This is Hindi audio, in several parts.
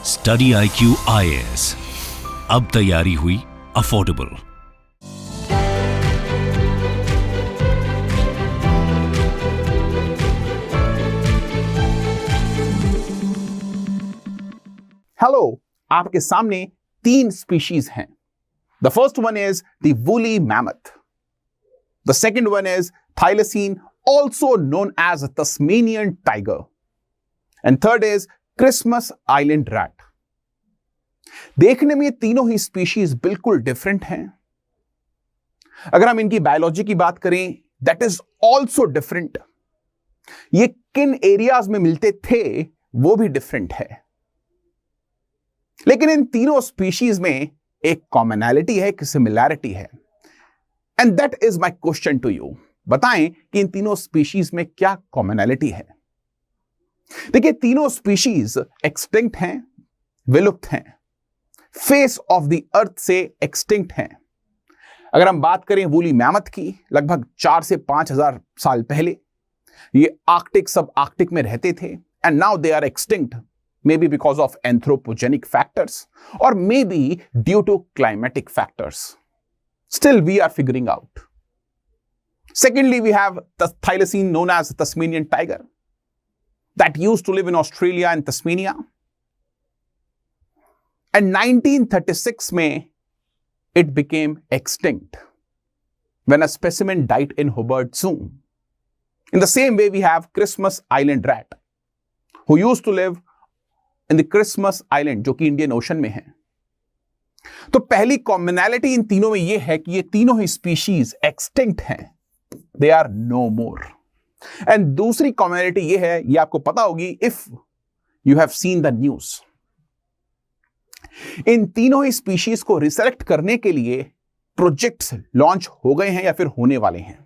स्टडी IQ IAS, अब तैयारी हुई अफोर्डेबल। हेलो, आपके सामने 3 स्पीशीज हैं। The first one is the woolly mammoth, the second one is thylacine, also known as Tasmanian tiger, and third is Christmas Island rat. देखने में ये तीनों ही स्पीशीज बिल्कुल डिफरेंट हैं। अगर हम इनकी बायोलॉजी की बात करें, दैट इज ऑल्सो डिफरेंट। ये किन एरियाज में मिलते थे वो भी डिफरेंट है। लेकिन इन तीनों स्पीशीज में एक कॉमनैलिटी है, एक सिमिलैरिटी है, and that is my question to you. बताएं कि इन तीनों स्पीशीज में क्या कॉमनैलिटी है। देखिए, तीनों स्पीशीज एक्सटिंक्ट हैं, विलुप्त हैं, फेस ऑफ द अर्थ से एक्सटिंक्ट हैं। अगर हम बात करें वूली मैमथ की, लगभग 4 से 5,000 साल पहले ये आर्कटिक, सब आर्कटिक में रहते थे, and now they are extinct, maybe because of anthropogenic factors or maybe due to climatic factors. Still, we are figuring out. Secondly, we have the thylacine known as Tasmanian tiger that used to live in Australia and Tasmania. And 1936 में it became extinct when a specimen died in Hobart Zoo. In the same way, we have Christmas Island rat who used to live in the Christmas island, जो कि इंडियन ओशन में है। तो पहली कॉमनैलिटी इन तीनों में यह है कि ये तीनों ही स्पीशीज एक्सटिंक्ट हैं, they are no more. And दूसरी कॉमनैलिटी यह है, ये आपको पता होगी if you have seen the news, इन तीनों ही स्पीशीज को रिसेलेक्ट करने के लिए प्रोजेक्ट्स लॉन्च हो गए हैं या फिर होने वाले हैं।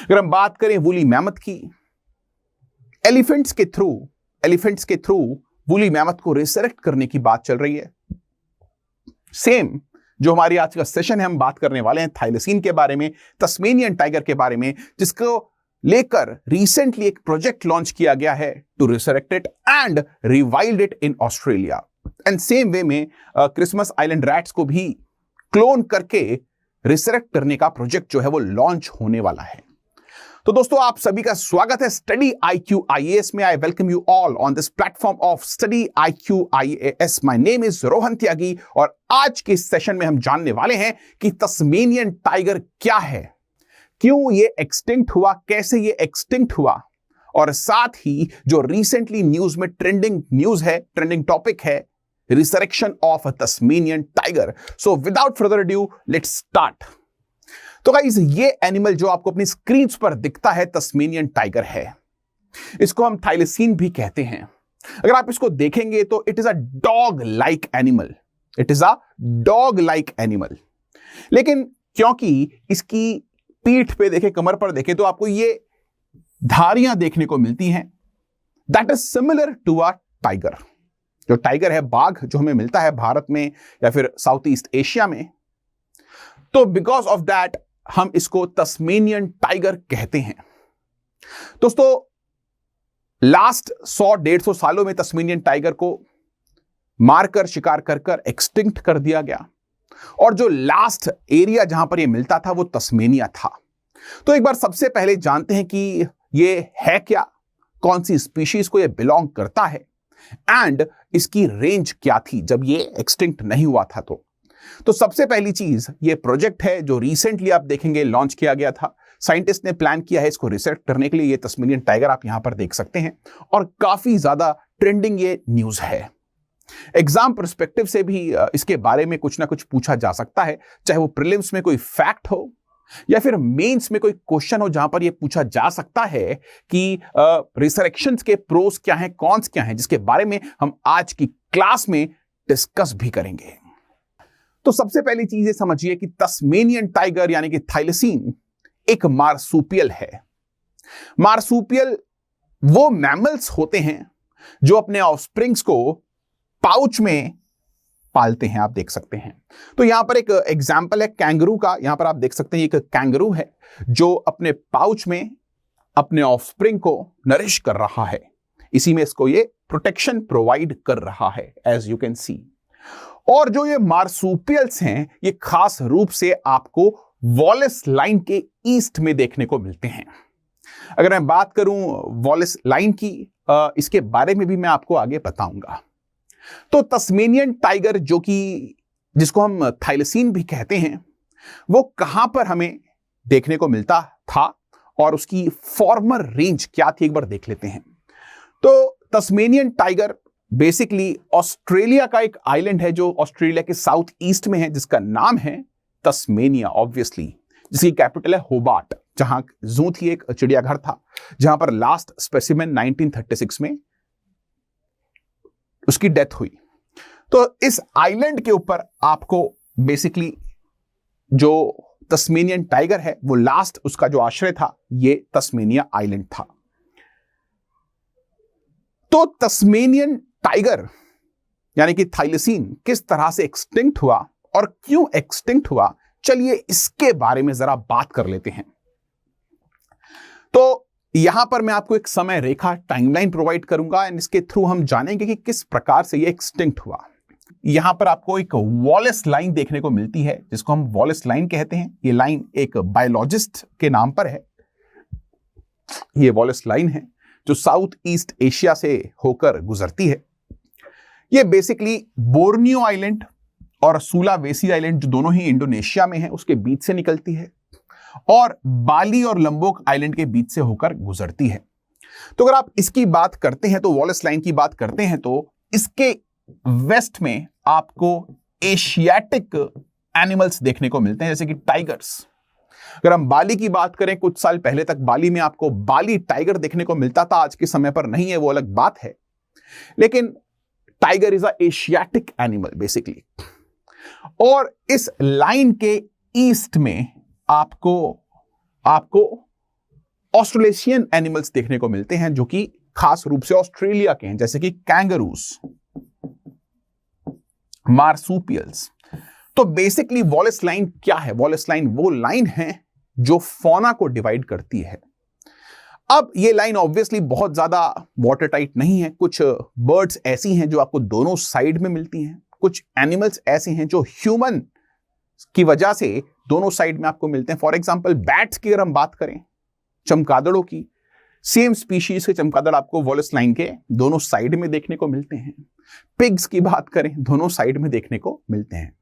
अगर हम बात करें वूली मैमथ की, एलिफेंट्स के थ्रू वूली मैमथ को रिसरेक्ट करने की बात चल रही है। सेम जो हमारी आज का सेशन है, हम बात करने वाले हैं थाइलेसीन के बारे में, तस्मेनियन टाइगर के बारे में, जिसको लेकर रिसेंटली एक प्रोजेक्ट लॉन्च किया गया है to resurrect it and rewild it in Australia. And same way में क्रिसमस आइलैंड रैट्स को भी क्लोन करके रिसरेक्ट करने का प्रोजेक्ट जो है वो लॉन्च होने वाला है। तो दोस्तों, आप सभी का स्वागत है स्टडी IQ IAS में। I welcome you all on this platform of study IQ IAS। My name is Rohan Tyagi और आज के सेशन में हम जानने वाले हैं कि तस्मेनियन टाइगर क्या है, क्यों ये एक्सटिंक्ट हुआ, कैसे ये एक्सटिंक्ट हुआ, और साथ ही जो रिसेंटली न्यूज में ट्रेंडिंग न्यूज है, ट्रेंडिंग टॉपिक है, resurrection of Tasmanian tiger. So without further adieu, let's start. तो गाइस, ये एनिमल जो आपको अपनी स्क्रीन पर दिखता है तस्मेनियन टाइगर है। इसको हम थाइलेसीन भी कहते हैं। अगर आप इसको देखेंगे तो it is a dog like animal, it is a dog like animal. लेकिन क्योंकि इसकी पीठ पे देखें, कमर पर देखें, तो आपको ये धारियां देखने को मिलती हैं, that is similar to a tiger. जो टाइगर है, बाघ जो हमें मिलता है भारत में या फिर साउथ ईस्ट एशिया में, तो बिकॉज ऑफ दैट हम इसको तस्मेनियन टाइगर कहते हैं। दोस्तों, लास्ट 100-150 सालों में तस्मेनियन टाइगर को मारकर, शिकार कर एक्सटिंक्ट कर दिया गया, और जो लास्ट एरिया जहां पर यह मिलता था वो तस्मेनिया था। तो एक बार सबसे पहले जानते हैं कि ये है क्या, कौन सी स्पीशीज को ये बिलोंग करता है, एंड इसकी रेंज क्या थी जब ये एक्सटिंक्ट नहीं हुआ था। तो सबसे पहली चीज, ये प्रोजेक्ट है जो रिसेंटली आप देखेंगे लॉन्च किया गया था। साइंटिस्ट ने प्लान किया है इसको रिसर्च करने के लिए। ये तस्मेनियन टाइगर आप यहां पर देख सकते हैं, और काफी ज्यादा ट्रेंडिंग ये न्यूज है। एग्जाम पर्सपेक्टिव से भी इसके बारे में कुछ ना कुछ पूछा जा सकता है, चाहे वो प्रीलिम्स में कोई फैक्ट हो या फिर मेंस में कोई क्वेश्चन हो, जहां पर यह पूछा जा सकता है कि रिसरेक्शंस के प्रोस क्या हैं, कॉन्स क्या हैं, जिसके बारे में हम आज की क्लास में डिस्कस भी करेंगे। तो सबसे पहली चीज ये समझिए कि तस्मेनियन टाइगर यानी कि थाइलेसीन एक मार्सूपियल है। मार्सूपियल वो मैमल्स होते हैं जो अपने ऑफस्प्रिंग्स को पाउच में पालते हैं, आप देख सकते हैं। तो यहां पर एक एग्जाम्पल है कैंगरू का। यहां पर आप देख सकते हैं एक कैंगरू है जो अपने पाउच में अपने ऑफस्प्रिंग को नरिश कर रहा है। इसी में इसको ये प्रोटेक्शन प्रोवाइड कर रहा है, एज यू कैन सी। और जो ये मार्सुपियल्स हैं, ये खास रूप से आपको वॉलेस लाइन के ईस्ट में देखने को मिलते हैं। अगर मैं बात करूं वॉलेस लाइन की, इसके बारे में भी मैं आपको आगे बताऊंगा। तो तस्मेनियन टाइगर, जो कि जिसको हम थाइलसीन भी कहते हैं, वो कहां पर हमें देखने को मिलता था और उसकी फॉर्मर रेंज क्या थी, एक बार देख लेते हैं। तो तस्मेनियन टाइगर बेसिकली ऑस्ट्रेलिया का एक आइलैंड है जो ऑस्ट्रेलिया के साउथ ईस्ट में है, जिसका नाम है तस्मेनिया, ऑब्वियसली, जिसकी कैपिटल है होबार्ट, जहां जू थी, एक चिड़ियाघर था, जहां पर लास्ट स्पेसिमेन 1936 में उसकी डेथ हुई। तो इस आइलैंड के ऊपर आपको बेसिकली जो तस्मेनियन टाइगर है, वो लास्ट उसका जो आश्रय था, ये तस्मेनिया आइलैंड था। तो तस्मेनियन टाइगर यानी कि थाइलसीन किस तरह से एक्सटिंक्ट हुआ और क्यों एक्सटिंक्ट हुआ, चलिए इसके बारे में जरा बात कर लेते हैं। तो यहां पर मैं आपको एक समय रेखा टाइमलाइन प्रोवाइड करूंगा एंड इसके थ्रू हम जानेंगे कि किस प्रकार से ये एक्सटिंक्ट हुआ। यहां पर आपको एक वॉलेस लाइन देखने को मिलती है, जिसको हम वॉलेस लाइन कहते हैं। ये लाइन एक बायोलॉजिस्ट के नाम पर है। ये वॉलेस लाइन है जो साउथ ईस्ट एशिया से होकर गुजरती है। ये बेसिकली बोर्नियो आइलैंड और सुलावेसी आइलैंड, जो दोनों ही इंडोनेशिया में है, उसके बीच से निकलती है और बाली और लंबोक आइलैंड के बीच से होकर गुजरती है। तो अगर आप इसकी बात करते हैं, तो वॉलेस लाइन की बात करते हैं, तो इसके वेस्ट में आपको एशियाटिक एनिमल्स देखने को मिलते हैं, जैसे कि टाइगर्स। अगर हम बाली की बात करें, कुछ साल पहले तक बाली में आपको बाली टाइगर देखने को मिलता था, आज के समय पर नहीं है, वो अलग बात है। लेकिन tiger is a Asiatic animal basically. और इस लाइन के ईस्ट में आपको ऑस्ट्रेलेशियन एनिमल्स देखने को मिलते हैं, जो कि खास रूप से ऑस्ट्रेलिया के हैं, जैसे कि कैंगरूस, मार्सुपियल्स। तो बेसिकली वॉलेस लाइन क्या है? वॉलेस लाइन वो लाइन है जो फौना को डिवाइड करती है। अब ये लाइन ऑब्वियसली बहुत ज्यादा वाटर टाइट नहीं है। कुछ बर्ड्स ऐसी हैं जो आपको दोनों साइड में मिलती हैं, कुछ एनिमल्स ऐसे हैं जो ह्यूमन की वजह से दोनों साइड में आपको मिलते हैं। फॉर एग्जांपल बैट्स की अगर हम बात करें, चमगादड़ों की, सेम स्पीशीज के चमगादड़ आपको वॉलेस लाइन के दोनों साइड में देखने को मिलते हैं। पिग्स की बात करें, दोनों साइड में देखने को मिलते हैं।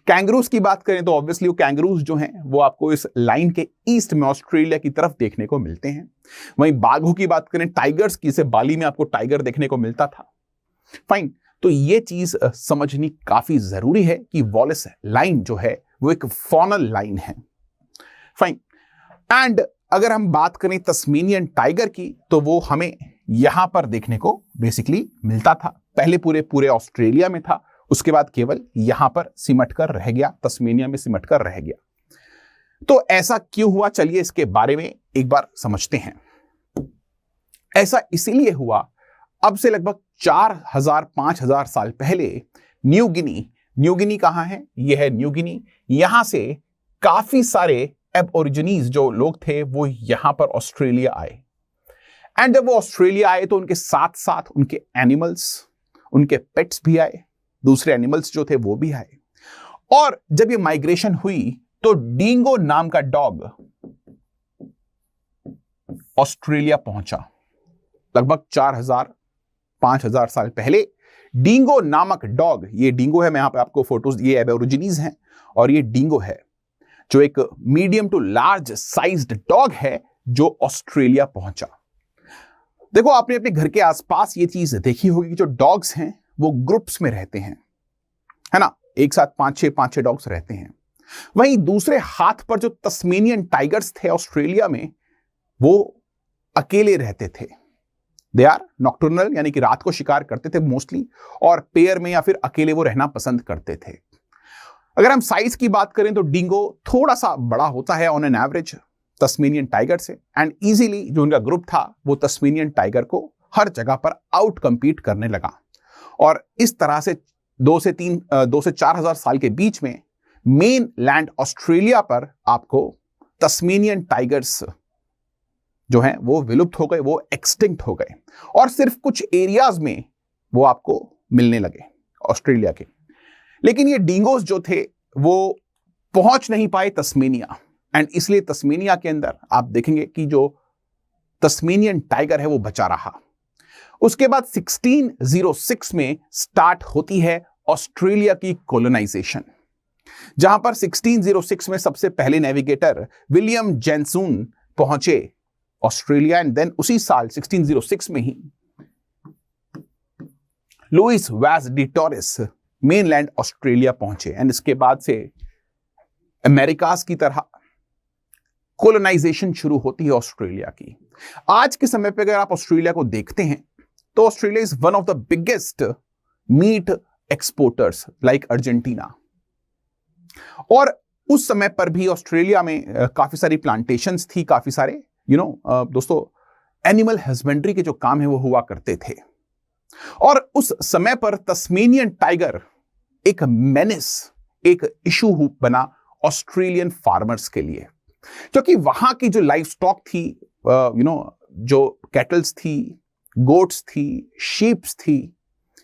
कैंगरूज की बात करें तो ऑब्वियसली वो कैंगरूज जो हैं वो आपको इस लाइन के ईस्ट में ऑस्ट्रेलिया की तरफ देखने को मिलते हैं। वहीं बाघों की बात करें, टाइगर्स की, से बाली में आपको टाइगर देखने को मिलता था। फाइन। तो ये चीज समझनी काफी जरूरी है कि वॉलेस लाइन जो है वो एक फॉनल लाइन है। फाइन। एंड अगर हम बात करें तस्मेनियन टाइगर की, तो वो हमें यहां पर देखने को बेसिकली मिलता था। पहले पूरे ऑस्ट्रेलिया में था, उसके बाद केवल यहां पर सिमट कर रह गया, तस्मेनिया में सिमट कर रह गया। तो ऐसा क्यों हुआ, चलिए इसके बारे में एक बार समझते हैं। ऐसा इसीलिए हुआ, अब से लगभग 4000-5000 साल पहले न्यू गिनी कहां है? यह है न्यू गिनी। यहां से काफी सारे एबओरिजिनीज जो लोग थे वो यहां पर ऑस्ट्रेलिया आए। एंड जब वो ऑस्ट्रेलिया आए तो उनके साथ साथ उनके एनिमल्स, उनके पेट्स भी आए, दूसरे एनिमल्स जो थे वो भी आए। और जब ये माइग्रेशन हुई तो डींगो नाम का डॉग ऑस्ट्रेलिया पहुंचा। लगभग 4000-5000 साल पहले डींगो नामक डॉग, ये डींगो है, मैं यहां पे आपको फोटोज, ये एबोरिजिनीज हैं और ये डींगो है, जो एक medium to large sized dog है जो ऑस्ट्रेलिया पहुंचा। देखो, आपने अपने घर के आसपास ये चीज देखी होगी कि जो डॉग्स हैं वो ग्रुप्स में रहते हैं, है ना, एक साथ 5-6 डॉग्स रहते हैं। वहीं दूसरे हाथ पर जो तस्मेनियन टाइगर्स थे ऑस्ट्रेलिया में, वो अकेले रहते थे। दे आर नॉक्टर्नल, यानी कि रात को शिकार करते थे मोस्टली, और पेयर में या फिर अकेले वो रहना पसंद करते थे। अगर हम साइज की बात करें तो डिंगो थोड़ा सा बड़ा होता है on an average Tasmanian tiger से, एंड इजीली जो उनका ग्रुप था वो तस्मेनियन टाइगर को हर जगह पर आउट कंपीट करने लगा। और इस तरह से 2 से 4000 साल के बीच में मेन लैंड ऑस्ट्रेलिया पर आपको तस्मेनियन टाइगर्स जो हैं वो विलुप्त हो गए, वो एक्सटिंक्ट हो गए। और सिर्फ कुछ एरियाज में वो आपको मिलने लगे ऑस्ट्रेलिया के। लेकिन ये डिंगोस जो थे वो पहुंच नहीं पाए तस्मेनिया, एंड इसलिए तस्मेनिया के अंदर आप देखेंगे कि जो तस्मेनियन टाइगर है वो बचा रहा। उसके बाद 1606 में स्टार्ट होती है ऑस्ट्रेलिया की कोलोनाइजेशन, जहां पर 1606 में सबसे पहले नेविगेटर विलियम जेनसून पहुंचे ऑस्ट्रेलिया, एंड देन उसी साल 1606 में ही Luis Vaz de Torres mainland Australia पहुंचे, एंड इसके बाद से अमेरिकास की तरह कोलोनाइजेशन शुरू होती है ऑस्ट्रेलिया की। आज के समय पे अगर आप ऑस्ट्रेलिया को देखते हैं तो Australia is one of the biggest meat exporters like Argentina, और उस समय पर भी ऑस्ट्रेलिया में काफी सारी प्लांटेशंस थी, काफी सारे दोस्तों एनिमल हस्बेंड्री के जो काम है वो हुआ करते थे। और उस समय पर तस्मेनियन टाइगर एक मेनेस, एक इशू बना ऑस्ट्रेलियन फार्मर्स के लिए, क्योंकि वहां की जो लाइफ स्टॉक थी, जो कैटल्स थी, गोट्स थी, शीप्स थी,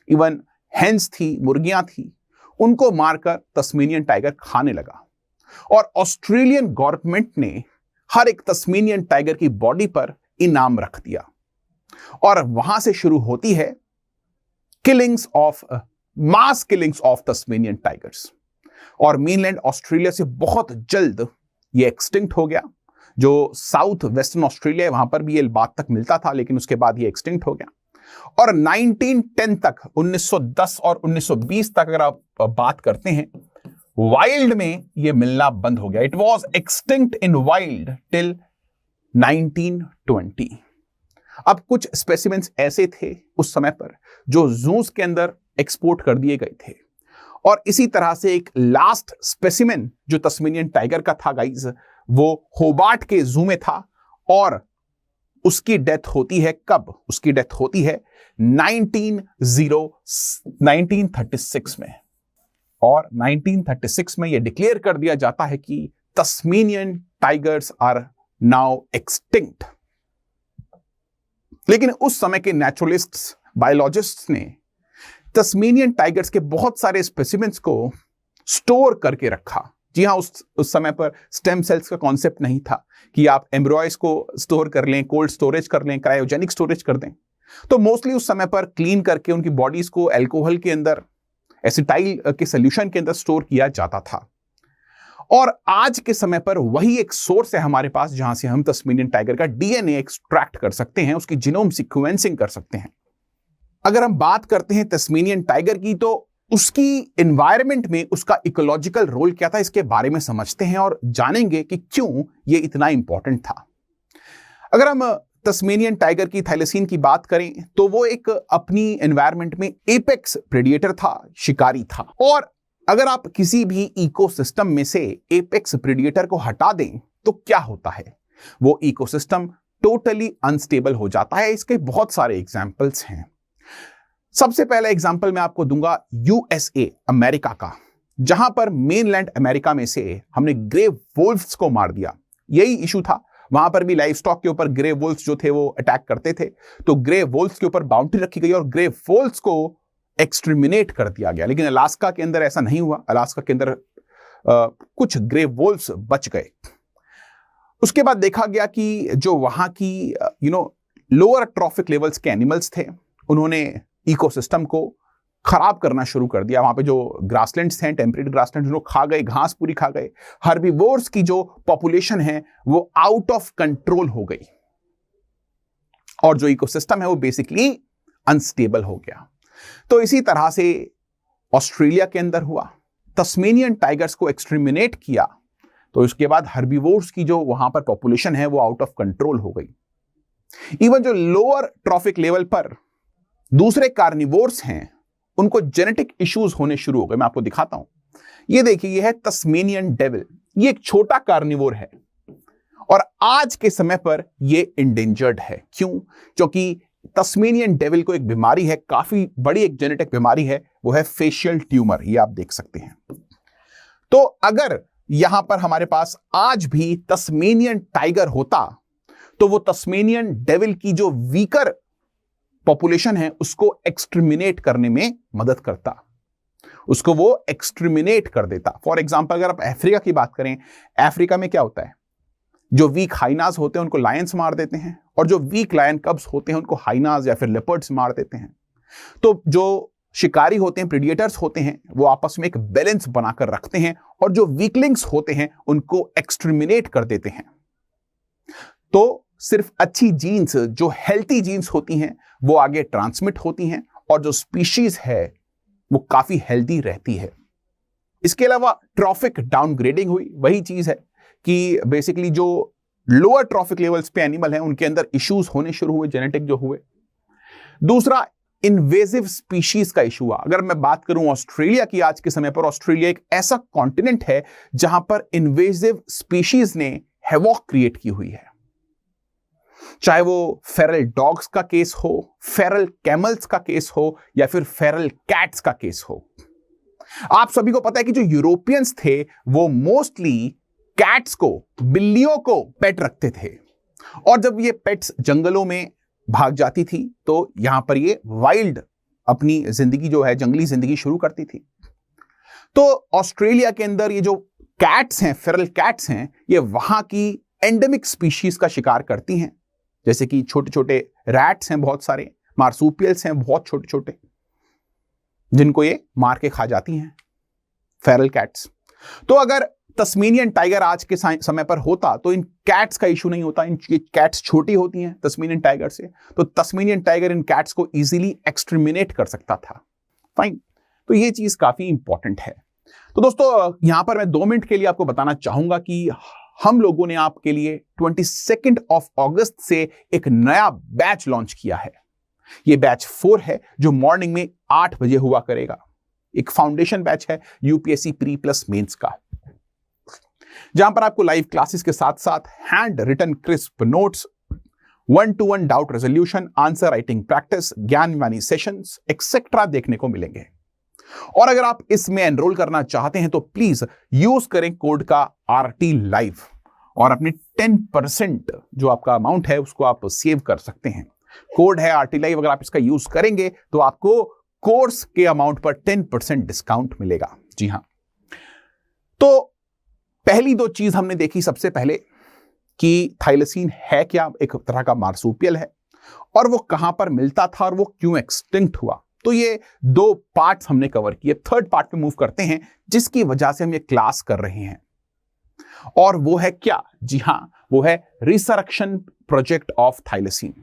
इवन हेंस थी, मुर्गियां थी, उनको मारकर तस्मेनियन टाइगर खाने लगा। और ऑस्ट्रेलियन गवर्नमेंट ने हर एक तस्मेनियन टाइगर की बॉडी पर इनाम रख दिया, और वहां से शुरू होती है मास किलिंग्स ऑफ तस्मेनियन टाइगर्स। और मेनलैंड ऑस्ट्रेलिया से बहुत जल्द ये एक्सटिंक्ट हो गया। जो साउथ वेस्टर्न ऑस्ट्रेलिया है वहां पर भी ये बात तक मिलता था, लेकिन उसके बाद ये एक्सटिंक्ट हो गया। और 1910 तक, 1910 और 1920 तक अगर आप बात करते हैं, वाइल्ड में ये मिलना बंद हो गया। It was extinct in wild till 1920। अब कुछ स्पेसिमेंट्स ऐसे थे उस समय पर जो जूस के अंदर एक्सपोर्ट कर दिए गए थे, और इसी तरह से एक लास्ट स्पेसिमेन जो तस्मेनियन टाइगर का था गाइज, वो होबार्ट के जू में था, और उसकी डेथ होती है कब? उसकी डेथ होती है 1936 में। और 1936 में यह डिक्लेयर कर दिया जाता है कि Tasmanian tigers are now extinct. लेकिन उस समय के नेचुरलिस्ट्स, बायोलॉजिस्ट्स ने तस्मेनियन टाइगर्स के बहुत सारे स्पेसिमेंट्स को स्टोर करके रखा। जी हाँ, उस समय पर स्टेम सेल्स का कॉन्सेप्ट नहीं था कि आप एम्ब्रॉयज को स्टोर कर लें, कोल्ड स्टोरेज कर लें, क्रायोजेनिक स्टोरेज कर दें। तो मोस्टली उस समय पर क्लीन करके उनकी बॉडीज को अल्कोहल के अंदर, एसिटाइल के सोल्यूशन के अंदर स्टोर किया जाता था। और आज के समय पर वही एक सोर्स है हमारे पास जहां से हम तस्मेनियन टाइगर का डीएनए एक्सट्रैक्ट कर सकते हैं, उसकी जीनोम सीक्वेंसिंग कर सकते हैं। अगर हम बात करते हैं तस्मेनियन टाइगर की, तो उसकी एनवायरनमेंट में उसका इकोलॉजिकल रोल क्या था, इसके बारे में समझते हैं और जानेंगे कि क्यों यह इतना इंपॉर्टेंट था। अगर हम तस्मेनियन टाइगर की थैलेसीन की बात करें तो वो एक अपनी एनवायरनमेंट में एपेक्स प्रेडिएटर था, शिकारी था। और अगर आप किसी भी इकोसिस्टम में से एपेक्स प्रेडिएटर को हटा दें तो क्या होता है? वो इकोसिस्टम टोटली अनस्टेबल हो जाता है। इसके बहुत सारे एग्जाम्पल्स हैं। सबसे पहला एग्जाम्पल मैं आपको दूंगा यूएसए, अमेरिका का, जहां पर मेनलैंड अमेरिका में से हमने ग्रे वुल्फ्स को मार दिया। यही इशू था, वहां पर भी लाइफ स्टॉक के ऊपर ग्रे वुल्फ्स जो थे वो अटैक करते थे, तो ग्रे वुल्फ्स के ऊपर बाउंड्री रखी गई और ग्रे वुल्फ्स को एक्सट्रीमिनेट कर दिया गया। लेकिन अलास्का के अंदर ऐसा नहीं हुआ। अलास्का के अंदर कुछ ग्रे वुल्फ्स बच गए। उसके बाद देखा गया कि जो वहां की लोअर ट्रॉफिक लेवल्स के एनिमल्स थे, उन्होंने इकोसिस्टम को खराब करना शुरू कर दिया। वहां पे जो ग्रासलैंड्स हैं, टेम्परेट ग्रासलैंड्स, उनको खा गए, घास पूरी खा गए। हर्बीवोर्स की जो पॉपुलेशन है वो आउट ऑफ कंट्रोल हो गई, और जो इकोसिस्टम है वो बेसिकली अनस्टेबल हो गया। तो इसी तरह से ऑस्ट्रेलिया के अंदर हुआ। तस्मेनियन टाइगर्स को एक्सट्रीमिनेट किया, तो इसके बाद हर्बीवोर्स की जो वहां पर पॉपुलेशन है वो आउट ऑफ कंट्रोल हो गई। इवन जो लोअर ट्रॉफिक लेवल पर दूसरे कार्निवोर्स हैं, उनको जेनेटिक इश्यूज होने शुरू हो गए। मैं आपको दिखाता हूं। ये देखिए, ये है तस्मेनियन डेविल। ये एक छोटा कार्निवोर है और आज के समय पर ये इंडेंजर्ड है। क्यों? क्योंकि तस्मेनियन डेविल को एक बीमारी है, काफी बड़ी एक जेनेटिक बीमारी है, वो है फेशियल ट्यूमर। ये आप देख सकते हैं। तो अगर यहां पर हमारे पास आज भी तस्मेनियन टाइगर होता तो वो तस्मेनियन डेविल की जो वीकर पॉपुलेशन है उसको एक्सट्रीमिनेट करने में मदद करता, उसको वो एक्सट्रीमिनेट कर देता। फॉर एग्जाम्पल अगर आप अफ्रीका की बात करें, अफ्रीका में क्या होता है, जो वीक हाइनास होते हैं उनको लायंस मार देते हैं, और जो वीक लायन कब्स होते हैं उनको हाइनास या फिर लेपर्ड्स मार देते हैं। तो जो शिकारी होते हैं, प्रेडिएटर्स होते हैं, वो आपस में एक बैलेंस बनाकर रखते हैं, और जो वीकलिंग्स होते हैं उनको एक्सट्रीमिनेट कर देते हैं। तो सिर्फ अच्छी जीन्स, जो हेल्थी जीन्स होती हैं, वो आगे ट्रांसमिट होती हैं, और जो स्पीशीज है वो काफी हेल्दी रहती है। इसके अलावा ट्रॉफिक डाउनग्रेडिंग हुई, वही चीज है कि बेसिकली जो लोअर ट्रॉफिक लेवल्स पे एनिमल हैं उनके अंदर इश्यूज होने शुरू हुए, जेनेटिक जो हुए। दूसरा, इन्वेजिव स्पीशीज का इशू हुआ। अगर मैं बात करूं ऑस्ट्रेलिया की, आज के समय पर ऑस्ट्रेलिया एक ऐसा कॉन्टिनेंट है जहां पर इन्वेजिव स्पीशीज ने हैवॉक क्रिएट की हुई है, चाहे वो फेरल डॉग्स का केस हो, फेरल कैमल्स का केस हो, या फिर फेरल कैट्स का केस हो। आप सभी को पता है कि जो यूरोपियंस थे वो मोस्टली कैट्स को, बिल्लियों को पेट रखते थे, और जब ये पेट्स जंगलों में भाग जाती थी तो यहां पर ये वाइल्ड अपनी जिंदगी जो है, जंगली जिंदगी शुरू करती थी। तो ऑस्ट्रेलिया के अंदर ये जो कैट्स हैं, फेरल कैट्स हैं, ये वहां की एंडेमिक स्पीशीज का शिकार करती हैं, जैसे कि छोटे छोटे रैट्स हैं, बहुत सारे मार्सूपियल्स हैं बहुत छोटे छोटे, जिनको ये मार के खा जाती हैं, फेरल कैट्स। तो अगर तस्मेनियन टाइगर आज के समय पर होता तो इन कैट्स का इशू नहीं होता। इन कैट्स छोटी होती हैं तस्मेनियन टाइगर से, तो तस्मेनियन टाइगर इन कैट्स को इजीली एक्सट्रीमिनेट कर सकता था। फाइन, तो ये चीज काफी इंपॉर्टेंट है। तो दोस्तों यहां पर मैं 2 मिनट के लिए आपको बताना चाहूंगा कि हम लोगों ने आपके लिए 22 अगस्त से एक नया बैच लॉन्च किया है। यह बैच 4 है जो मॉर्निंग में 8 बजे हुआ करेगा। एक फाउंडेशन बैच है यूपीएससी प्री प्लस मेंस का, जहां पर आपको लाइव क्लासेस के साथ साथ hand written crisp notes, 1-to-1 doubt resolution, answer writing practice, Gyanvani sessions etcetera देखने को मिलेंगे। और अगर आप इसमें एनरोल करना चाहते हैं तो प्लीज यूज करें कोड का RT लाइव, और अपने 10% जो आपका अमाउंट है उसको आप सेव कर सकते हैं। कोड है RT लाइव, अगर आप इसका यूज करेंगे तो आपको कोर्स के अमाउंट पर 10% डिस्काउंट मिलेगा। जी हां, तो पहली 2 चीज हमने देखी। सबसे पहले कि थाइलेसीन है क्या, एक तरह का मार्सूपियल है, और वो कहां पर मिलता था और वो क्यों एक्सटिंक्ट हुआ। तो ये 2 पार्ट्स हमने कवर किए। 3rd पार्ट पे मूव करते हैं, जिसकी वजह से हम ये क्लास कर रहे हैं, और वो है क्या? जी हां, वो है resurrection project of thylacine.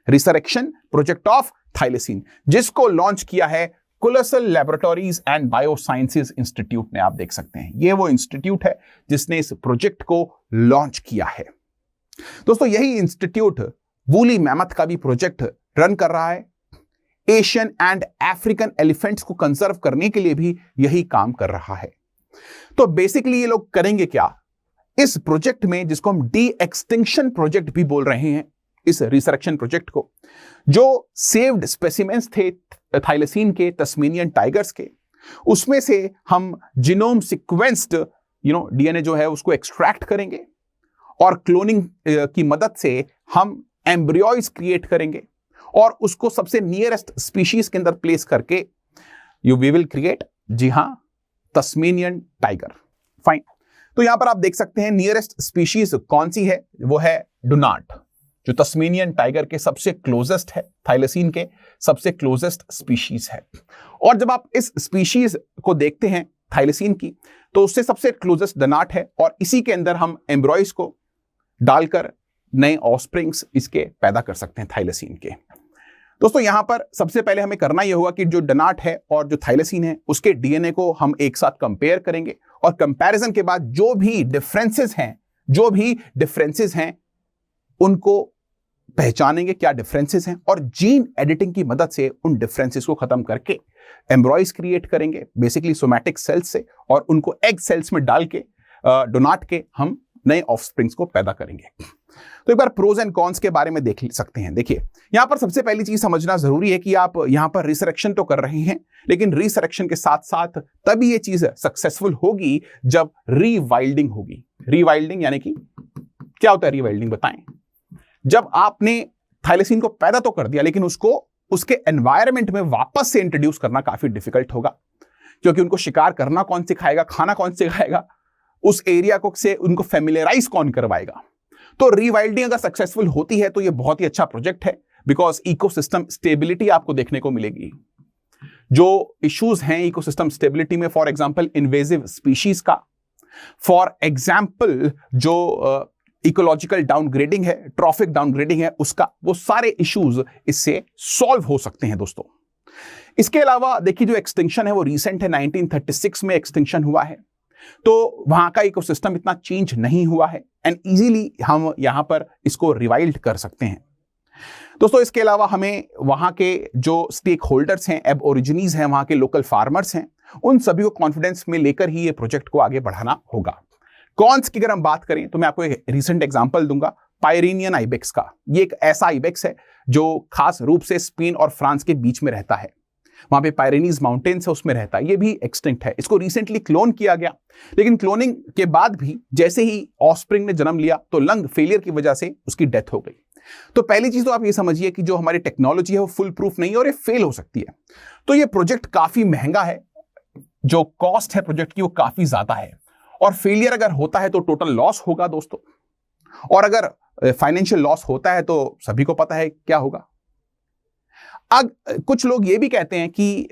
Resurrection project of thylacine, जिसको लॉन्च किया है Colossal Laboratories and Biosciences Institute ने। आप देख सकते हैं ये वो इंस्टीट्यूट है जिसने इस प्रोजेक्ट को लॉन्च किया है। दोस्तों यही इंस्टीट्यूट वूली मैमथ का भी प्रोजेक्ट रन कर रहा है। एशियन एंड अफ्रीकन एलिफेंट्स को कंजर्व करने के लिए भी यही काम कर रहा है। तो बेसिकली ये लोग करेंगे क्या इस प्रोजेक्ट में, जिसको हम डी एक्सटिंक्शन प्रोजेक्ट भी बोल रहे हैं, इस रिसरेक्शन प्रोजेक्ट को, जो सेव्ड स्पेसिमेंस थे थाइलेसीन के, तस्मेनियन टाइगर्स के, उसमें से हम जीनोम सीक्वेंस्ड डीएनए जो है उसको एक्सट्रैक्ट करेंगे, और क्लोनिंग की मदद से हम एम्ब्रियोइज क्रिएट करेंगे, और उसको सबसे नियरेस्ट स्पीशीज के अंदर प्लेस करके वी विल क्रिएट, जी हां, तस्मेनियन टाइगर। फाइन, तो यहां पर आप देख सकते हैं नियरेस्ट स्पीशीज कौन सी है, वो है डुनार्ट, जो तस्मेनियन टाइगर के सबसे क्लोजेस्ट है, थाइलेसीन के सबसे क्लोजेस्ट स्पीशीज है। और जब आप इस स्पीशीज को देखते हैं थाइलेसीन की, तो उससे सबसे क्लोजेस्ट डुनार्ट है, और इसी के अंदर हम एम्ब्रॉयज को डालकर नए ऑफस्प्रिंग्स इसके पैदा कर सकते हैं थाइलेसीन के। दोस्तों यहां पर सबसे पहले हमें करना यह होगा कि जो डुनार्ट है और जो थाइलेसीन है उसके डीएनए को हम एक साथ कंपेयर करेंगे, और कंपैरिजन के बाद जो भी डिफरेंसेस हैं उनको पहचानेंगे क्या डिफरेंसेस हैं, और जीन एडिटिंग की मदद से उन डिफरेंसेस को खत्म करके एम्ब्रॉयज क्रिएट करेंगे, बेसिकली सोमैटिक सेल्स से, और उनको एग सेल्स में डाल के डोनाट के हम नए ऑफस्प्रिंग्स को पैदा करेंगे। तो एक बार प्रोज एंड कॉन्स के बारे में देख सकते हैं। देखिए यहां पर सबसे पहली चीज समझना जरूरी है कि आप यहां पर रिसरेक्शन तो कर रहे हैं, लेकिन रिसरेक्शन के साथ साथ तभी ये चीज सक्सेसफुल होगी जब रीवाइल्डिंग होगी। रीवाइल्डिंग यानी कि क्या होता है रीवाइल्डिंग, बताएं? जब आपने थाइलेसीन को पैदा तो कर दिया, लेकिन उसको उसके एनवायरमेंट में वापस से इंट्रोड्यूस करना काफी डिफिकल्ट होगा, क्योंकि उनको शिकार करना कौन सिखाएगा, खाना कौन सिखाएगा, उस एरिया को से उनको फेमिलियराइज कौन करवाएगा। तो रीवाइल्डिंग अगर सक्सेसफुल होती है तो ये बहुत ही अच्छा प्रोजेक्ट है, बिकॉज इकोसिस्टम स्टेबिलिटी आपको देखने को मिलेगी। जो इश्यूज हैं इकोसिस्टम स्टेबिलिटी में, फॉर एग्जांपल इन्वेजिव स्पीशीज का, फॉर एग्जांपल जो इकोलॉजिकल डाउनग्रेडिंग है, ट्रॉफिक डाउनग्रेडिंग है, उसका वो सारे इश्यूज इससे सॉल्व हो सकते हैं दोस्तों। इसके अलावा देखिए जो एक्सटिंक्शन है वो रीसेंट है, 1936 में एक्सटिंक्शन हुआ है, तो वहां का इकोसिस्टम इतना चेंज नहीं हुआ है एंड इजीली हम यहां पर इसको रिवाइल्ड कर सकते हैं दोस्तों। इसके अलावा हमें वहां के जो स्टेक होल्डर्स हैं, एबओरिजिनीज हैं, वहां के लोकल फार्मर्स हैं, उन सभी को कॉन्फिडेंस में लेकर ही ये प्रोजेक्ट को आगे बढ़ाना होगा। कॉन्स की अगर हम बात करें तो मैं आपको एक रिसेंट एग्जांपल दूंगा, पायरेनियन आइबेक्स का। ये एक ऐसा आइबेक्स है जो खास रूप से स्पेन और फ्रांस के बीच में रहता है, वहां पे पायरेनीज माउंटेन्स है उसमें रहता है। ये भी एक्सटिंक्ट है, इसको रिसेंटली क्लोन किया गया, लेकिन क्लोनिंग के बाद भी जैसे ही ऑफस्प्रिंग ने जन्म लिया तो लंग फेलियर की वजह से उसकी डेथ हो गई। तो पहली चीज तो आप ये समझिए कि जो हमारी टेक्नोलॉजी है वो फुल प्रूफ नहीं है और ये फेल हो सकती है। तो ये प्रोजेक्ट काफी महंगा है, जो कॉस्ट है प्रोजेक्ट की वो काफी ज्यादा है, और फेलियर अगर होता है तो टोटल लॉस होगा दोस्तों, और अगर फाइनेंशियल लॉस होता है तो सभी को पता है क्या होगा। कुछ लोग ये भी कहते हैं कि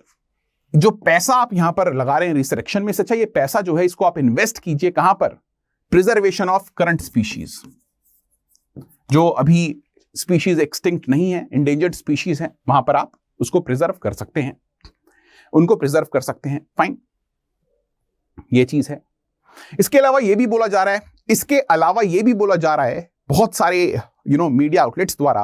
जो पैसा आप यहां पर लगा रहे हैं रिसरेक्शन में, सच्चा ये पैसा जो है इसको आप इन्वेस्ट कीजिए कहां पर, प्रिजर्वेशन ऑफ करंट स्पीशीज, जो अभी स्पीशीज एक्सटिंक्ट नहीं है, इंडेंजर्ड स्पीशीज हैं, वहां पर आप उसको प्रिजर्व कर सकते हैं, उनको प्रिजर्व कर सकते हैं, फाइन, ये चीज है। इसके अलावा ये भी बोला जा रहा है, बहुत सारे मीडिया आउटलेट्स द्वारा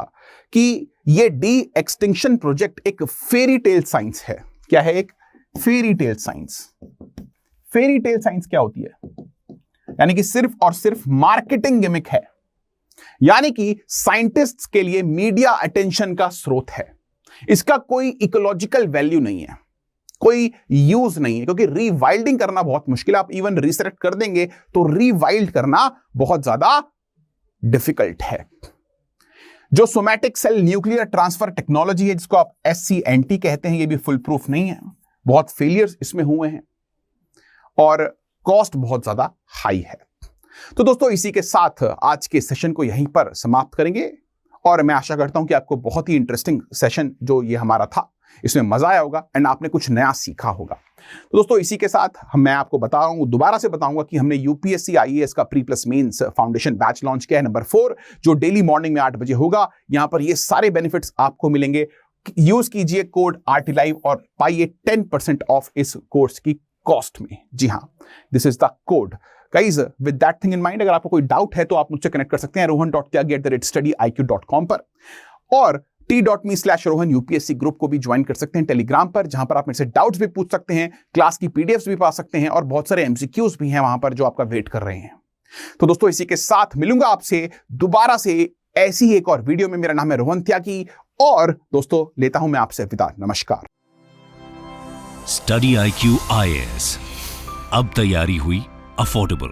कि ये डी एक्सटिंक्शन प्रोजेक्ट एक फेरी टेल साइंस है। क्या है? एक fairy tale science. Fairy tale science क्या होती है? यानी कि सिर्फ और सिर्फ मार्केटिंग गिमिक है, यानी कि साइंटिस्ट्स के लिए मीडिया अटेंशन का स्रोत है। इसका कोई इकोलॉजिकल वैल्यू नहीं है, कोई यूज नहीं है, क्योंकि रीवाइल्डिंग करना बहुत मुश्किल है। आप इवन रिसरेक्ट कर देंगे तो रीवाइल्ड करना बहुत ज्यादा डिफिकल्ट है। जो somatic cell nuclear transfer technology है, जिसको आप SCNT कहते हैं, ये भी फुल प्रूफ नहीं है, बहुत फेलियर्स इसमें हुए हैं और कॉस्ट बहुत ज्यादा हाई है। तो दोस्तों इसी के साथ आज के सेशन को यहीं पर समाप्त करेंगे, और मैं आशा करता हूं कि आपको बहुत ही इंटरेस्टिंग सेशन जो ये हमारा था, इसमें मजा आया होगा एंड आपने कुछ नया सीखा होगा। तो दोस्तों इसी के साथ मैं आपको दोबारा से बताऊंगा कि हमने UPSC IAS का pre plus mains foundation batch launch किया है, नंबर 4, जो डेली मॉर्निंग में 8 बजे होगा। यहां पर ये सारे बेनिफिट्स आपको मिलेंगे। यूज कीजिए कोड RTLive और पाइए 10% ऑफ इस कोर्स की कॉस्ट में। जी हाँ, this is the code guys. With that thing in mind, अगर आपको कोई डाउट है तो आप मुझसे कनेक्ट कर सकते हैं rohan.tyagi@studiiq.com पर, और t.me/rohan UPSC ग्रुप को भी ज्वाइन कर सकते हैं टेलीग्राम पर, जहां पर आप मेरे से डाउट्स भी पूछ सकते हैं, क्लास की PDFs भी पा सकते हैं, और बहुत सारे MCQs भी हैं वहां पर जो आपका वेट कर रहे हैं। तो दोस्तों इसी के साथ मिलूंगा आपसे दोबारा से ऐसी ही एक और वीडियो में। मेरा नाम है रोहन त्यागी, और दोस्तों लेता हूं मैं आपसे विदा। नमस्कार। स्टडी IQ IAS, अब तैयारी हुई अफोर्डेबल।